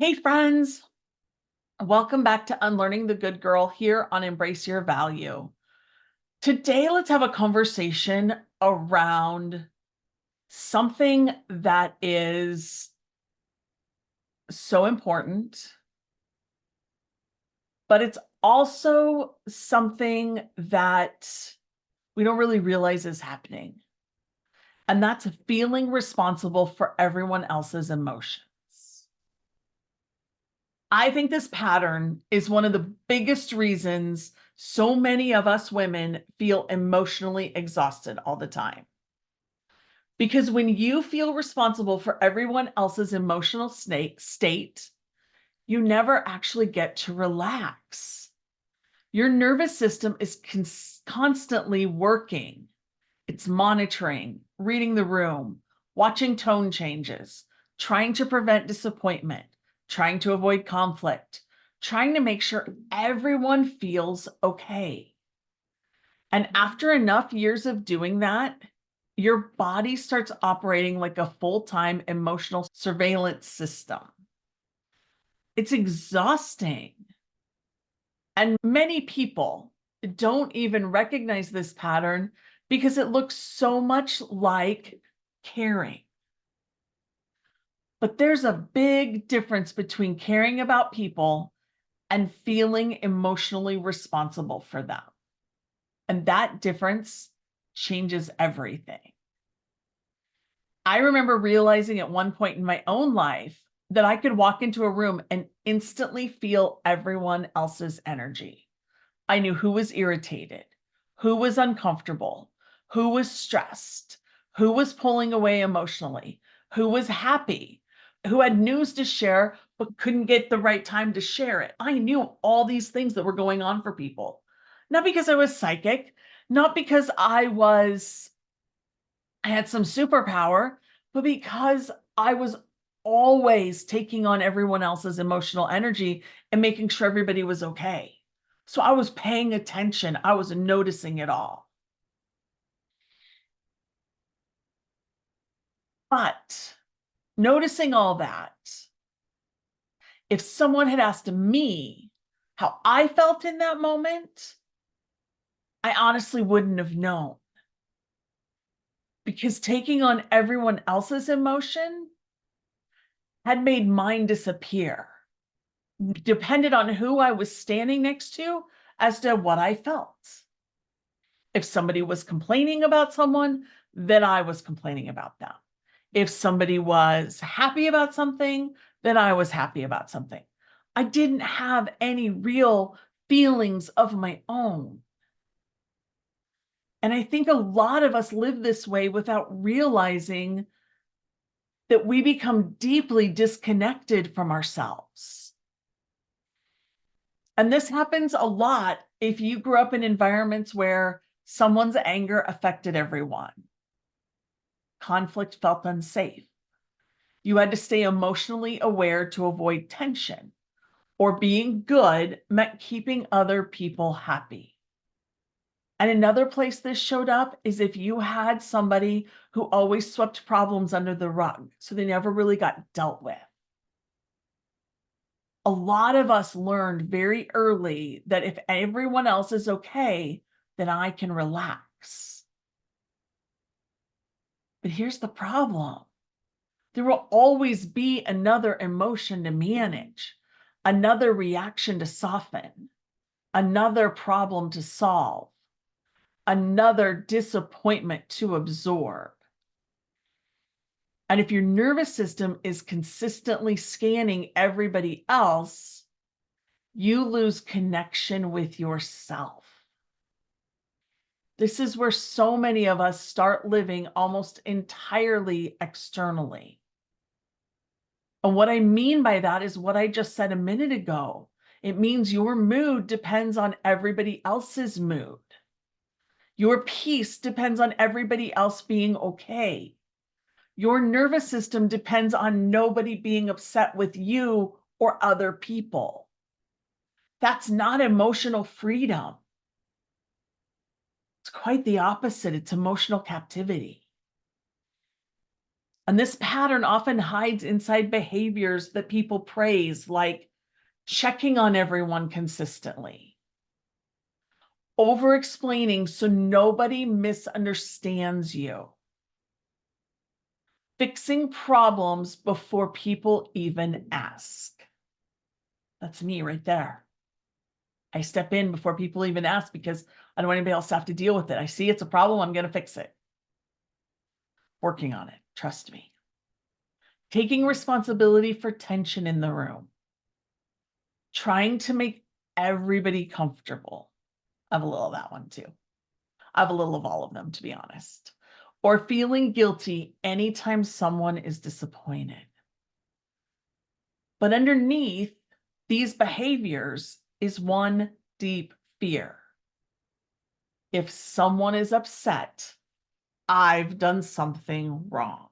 Hey, friends, welcome back to Unlearning the Good Girl here on Embrace Your Value. Today, let's have a conversation around something that is so important, but it's also something that we don't really realize is happening. And that's feeling responsible for everyone else's emotions. I think this pattern is one of the biggest reasons so many of us women feel emotionally exhausted all the time. Because when you feel responsible for everyone else's emotional state, you never actually get to relax. Your nervous system is constantly working. It's monitoring, reading the room, watching tone changes, trying to prevent disappointment, trying to avoid conflict, trying to make sure everyone feels okay. And after enough years of doing that, your body starts operating like a full-time emotional surveillance system. It's exhausting. And many people don't even recognize this pattern because it looks so much like caring. But there's a big difference between caring about people and feeling emotionally responsible for them. And that difference changes everything. I remember realizing at one point in my own life that I could walk into a room and instantly feel everyone else's energy. I knew who was irritated, who was uncomfortable, who was stressed, who was pulling away emotionally, who was happy, who had news to share but couldn't get the right time to share it. I knew all these things that were going on for people. Not because I was psychic, not because I had some superpower, but because I was always taking on everyone else's emotional energy and making sure everybody was okay. So I was paying attention. I was noticing it all. But noticing all that, if someone had asked me how I felt in that moment, I honestly wouldn't have known. Because taking on everyone else's emotion had made mine disappear. Depended on who I was standing next to as to what I felt. If somebody was complaining about someone, then I was complaining about them. If somebody was happy about something, then I was happy about something. I didn't have any real feelings of my own. And I think a lot of us live this way without realizing that we become deeply disconnected from ourselves. And this happens a lot if you grew up in environments where someone's anger affected everyone. Conflict felt unsafe. You had to stay emotionally aware to avoid tension, or being good meant keeping other people happy. And another place this showed up is if you had somebody who always swept problems under the rug, so they never really got dealt with. A lot of us learned very early that if everyone else is okay, then I can relax. But here's the problem. There will always be another emotion to manage, another reaction to soften, another problem to solve, another disappointment to absorb. And if your nervous system is consistently scanning everybody else, you lose connection with yourself. This is where so many of us start living almost entirely externally. And what I mean by that is what I just said a minute ago. It means your mood depends on everybody else's mood. Your peace depends on everybody else being okay. Your nervous system depends on nobody being upset with you or other people. That's not emotional freedom. It's quite the opposite. It's emotional captivity. And this pattern often hides inside behaviors that people praise, like checking on everyone consistently, over explaining so nobody misunderstands you, fixing problems before people even ask. That's me right there. I step in before people even ask because I don't want anybody else to have to deal with it. I see it's a problem, I'm going to fix it. Working on it, trust me. Taking responsibility for tension in the room. Trying to make everybody comfortable. I have a little of that one too. I have a little of all of them, to be honest. Or feeling guilty anytime someone is disappointed. But underneath these behaviors is one deep fear. If someone is upset, I've done something wrong.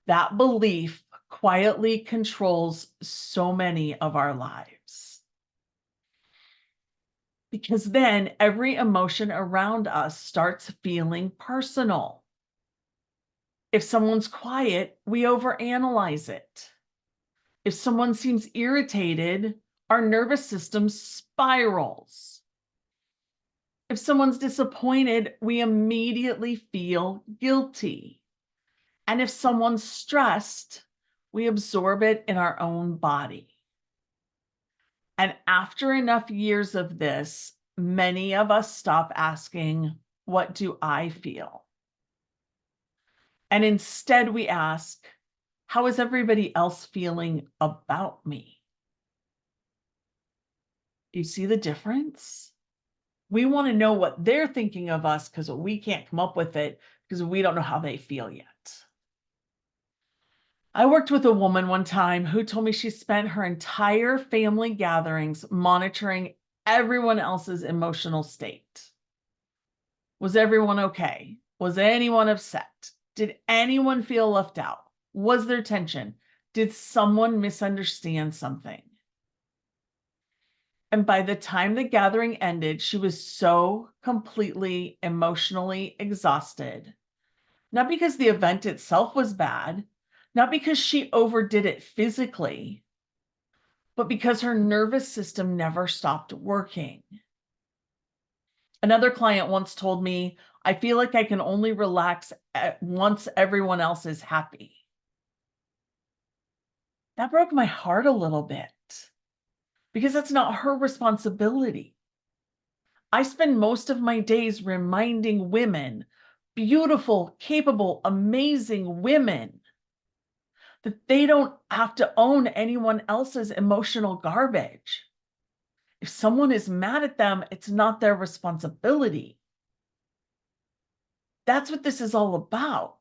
That belief quietly controls so many of our lives. Because then every emotion around us starts feeling personal. If someone's quiet, we overanalyze it. If someone seems irritated, our nervous system spirals. If someone's disappointed, we immediately feel guilty. And if someone's stressed, we absorb it in our own body. And after enough years of this, many of us stop asking, what do I feel? And instead we ask, how is everybody else feeling about me? You see the difference? We want to know what they're thinking of us because we can't come up with it because we don't know how they feel yet. I worked with a woman one time who told me she spent her entire family gatherings monitoring everyone else's emotional state. Was everyone okay? Was anyone upset? Did anyone feel left out? Was there tension? Did someone misunderstand something? And by the time the gathering ended, she was so completely emotionally exhausted. Not because the event itself was bad, not because she overdid it physically, but because her nervous system never stopped working. Another client once told me, I feel like I can only relax once everyone else is happy. That broke my heart a little bit because that's not her responsibility. I spend most of my days reminding women, beautiful, capable, amazing women, that they don't have to own anyone else's emotional garbage. If someone is mad at them, it's not their responsibility. That's what this is all about.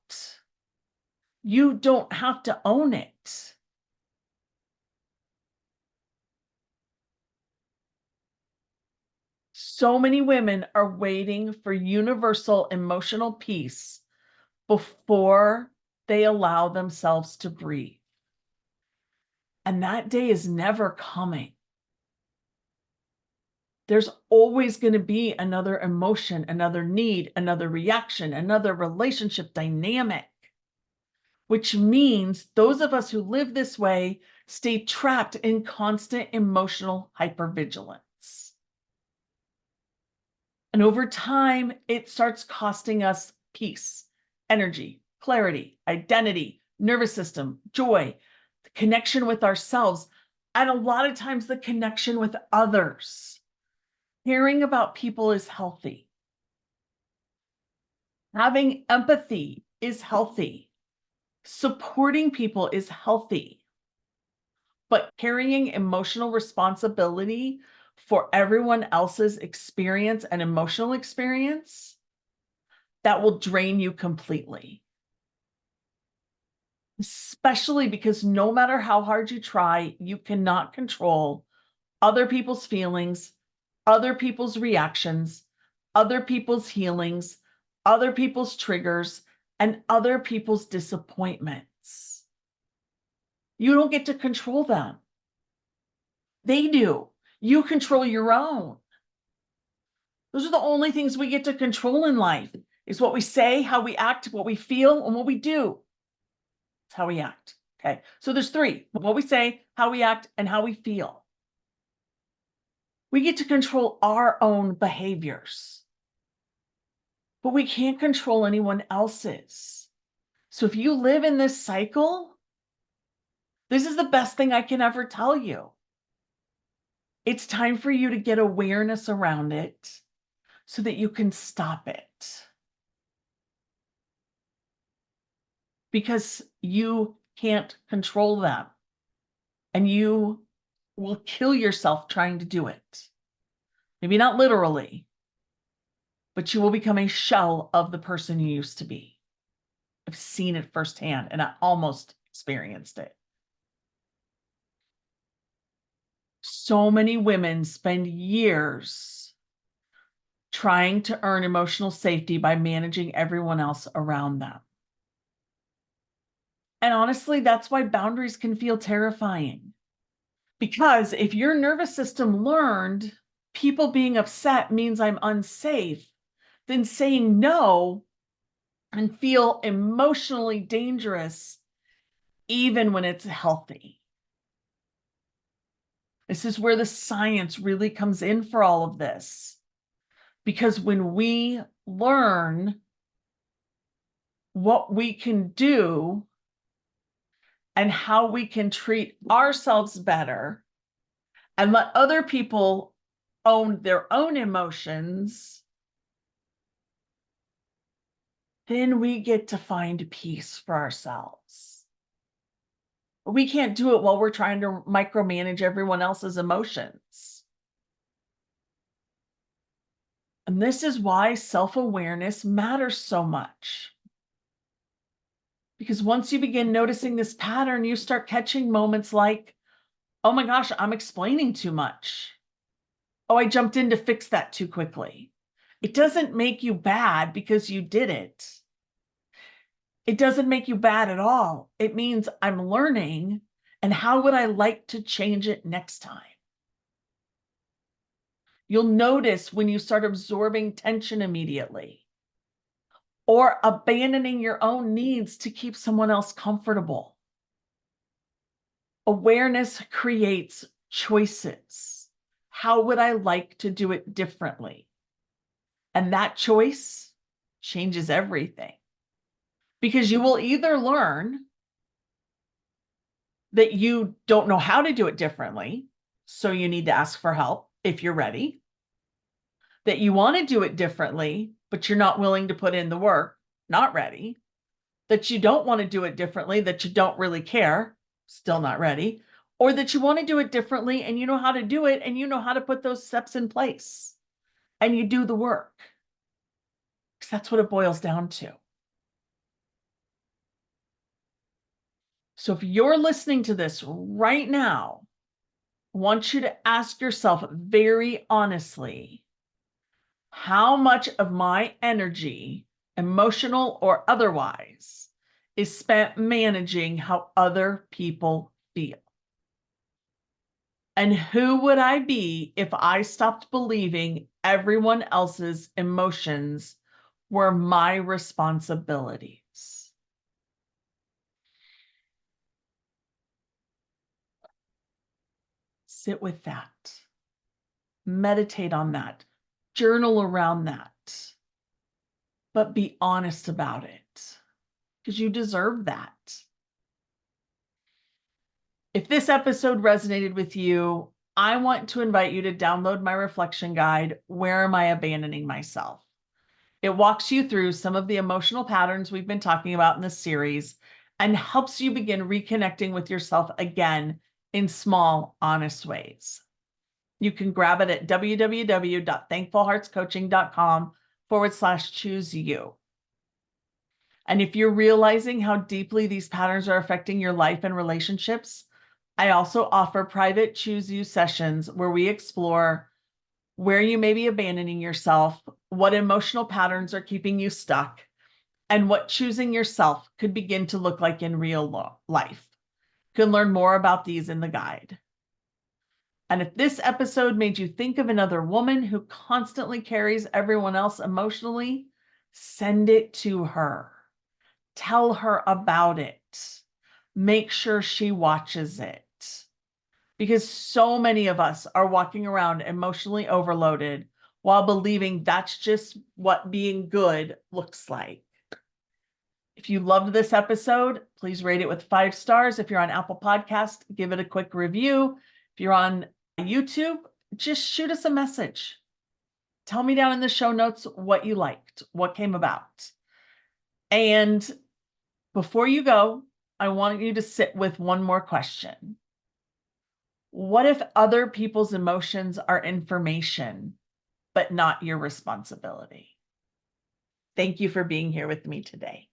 You don't have to own it. So many women are waiting for universal emotional peace before they allow themselves to breathe. And that day is never coming. There's always going to be another emotion, another need, another reaction, another relationship dynamic, which means those of us who live this way stay trapped in constant emotional hypervigilance. And over time, it starts costing us peace, energy, clarity, identity, nervous system, joy, the connection with ourselves, and a lot of times the connection with others. Caring about people is healthy. Having empathy is healthy. Supporting people is healthy. But carrying emotional responsibility for everyone else's experience and emotional experience, that will drain you completely. Especially because no matter how hard you try, you cannot control other people's feelings, other people's reactions, other people's healings, other people's triggers, and other people's disappointments. You don't get to control them. They do. You control your own. Those are the only things we get to control in life is what we say, how we act, what we feel, and what we do. It's how we act. Okay. So there's three: what we say, how we act, and how we feel. We get to control our own behaviors, but we can't control anyone else's. So if you live in this cycle, this is the best thing I can ever tell you. It's time for you to get awareness around it so that you can stop it. Because you can't control them, and you will kill yourself trying to do it. Maybe not literally, but you will become a shell of the person you used to be. I've seen it firsthand, and I almost experienced it. So many women spend years trying to earn emotional safety by managing everyone else around them. And honestly, that's why boundaries can feel terrifying. Because if your nervous system learned people being upset means I'm unsafe, then saying no and feel emotionally dangerous even when it's healthy. This is where the science really comes in for all of this. Because when we learn what we can do and how we can treat ourselves better and let other people own their own emotions, then we get to find peace for ourselves. We can't do it while we're trying to micromanage everyone else's emotions. And this is why self-awareness matters so much. Because once you begin noticing this pattern, you start catching moments like, oh my gosh, I'm explaining too much. Oh, I jumped in to fix that too quickly. It doesn't make you bad because you did it. It doesn't make you bad at all. It means I'm learning, and how would I like to change it next time? You'll notice when you start absorbing tension immediately or abandoning your own needs to keep someone else comfortable. Awareness creates choices. How would I like to do it differently? And that choice changes everything. Because you will either learn that you don't know how to do it differently, so you need to ask for help if you're ready, that you want to do it differently, but you're not willing to put in the work, not ready, that you don't want to do it differently, that you don't really care, still not ready, or that you want to do it differently and you know how to do it and you know how to put those steps in place and you do the work. Because that's what it boils down to. So if you're listening to this right now, I want you to ask yourself very honestly, how much of my energy, emotional or otherwise, is spent managing how other people feel? And who would I be if I stopped believing everyone else's emotions were my responsibilities? Sit with that. Meditate on that. Journal around that. But be honest about it, because you deserve that. If this episode resonated with you, I want to invite you to download my reflection guide, Where Am I Abandoning Myself? It walks you through some of the emotional patterns we've been talking about in this series and helps you begin reconnecting with yourself again in small, honest ways. You can grab it at www.thankfulheartscoaching.com/choose you. And if you're realizing how deeply these patterns are affecting your life and relationships, I also offer private Choose You sessions where we explore where you may be abandoning yourself, what emotional patterns are keeping you stuck, and what choosing yourself could begin to look like in real life. You can learn more about these in the guide. And if this episode made you think of another woman who constantly carries everyone else emotionally, Send it to her. Tell her about it. Make sure she watches it. Because so many of us are walking around emotionally overloaded while believing that's just what being good looks like. If you loved this episode, please rate it with 5 stars. If you're on Apple Podcast, give it a quick review. If you're on YouTube, just shoot us a message. Tell me down in the show notes what you liked, what came about. And before you go, I want you to sit with one more question. What if other people's emotions are information, but not your responsibility? Thank you for being here with me today.